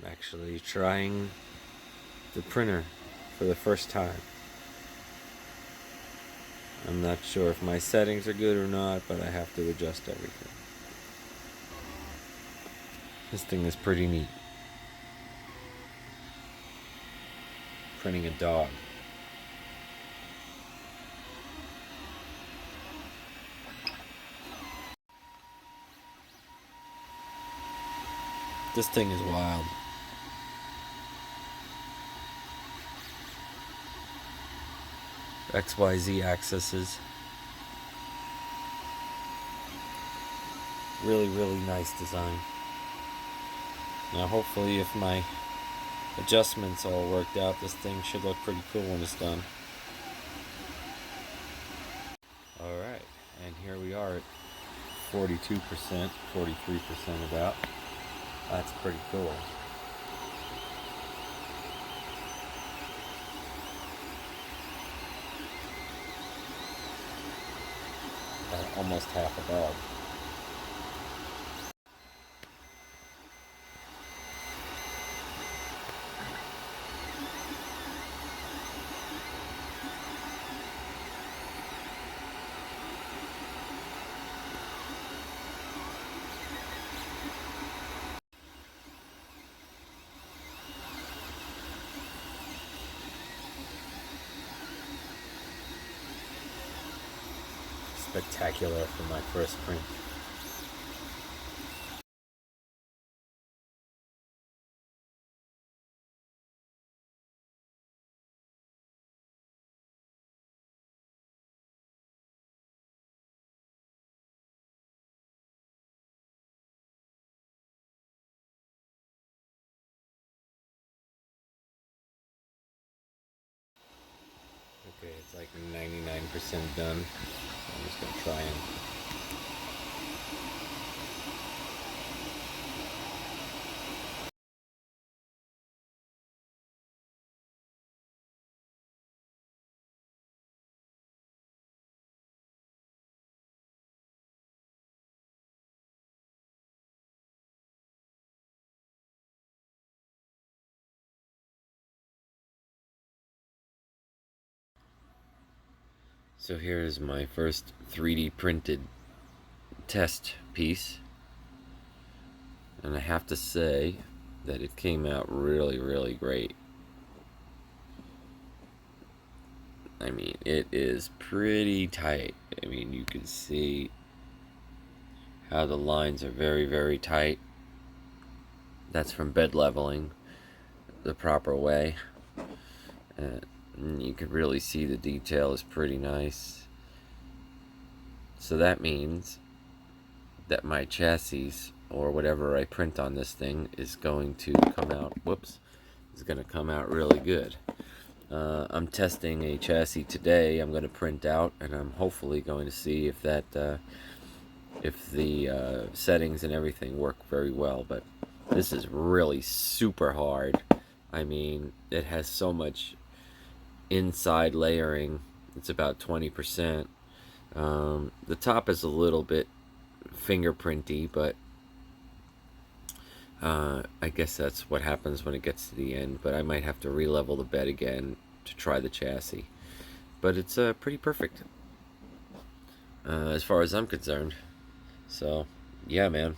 I'm actually trying the printer for the first time. I'm not sure if my settings are good or not, but I have to adjust everything. This thing is pretty neat. Printing a dog. This thing is wild. XYZ axes. Really, really nice design. Now hopefully if my adjustments all worked out, this thing should look pretty cool when it's done. Alright, and here we are at 42%, 43% about. That's pretty cool. Almost half a dog. Spectacular for my first print. Okay, it's like 99% done. So I'm just gonna try and so here is my first 3D printed test piece, and I have to say that it came out really, really great. I mean, it is pretty tight. I mean, you can see how the lines are very, very tight. That's from bed leveling the proper way. You can really see the detail is pretty nice. So that means that my chassis, or whatever I print on this thing, is going to come out, is going to come out really good. I'm testing a chassis today I'm going to print out, and I'm hopefully going to see if that if the settings and everything work very well. But this is really super hard. I mean, it has so much inside layering. It's about 20%. The top is a little bit fingerprinty, but I guess that's what happens when it gets to the end. But I might have to re-level the bed again to try the chassis. But it's pretty perfect as far as I'm concerned. So, yeah, man.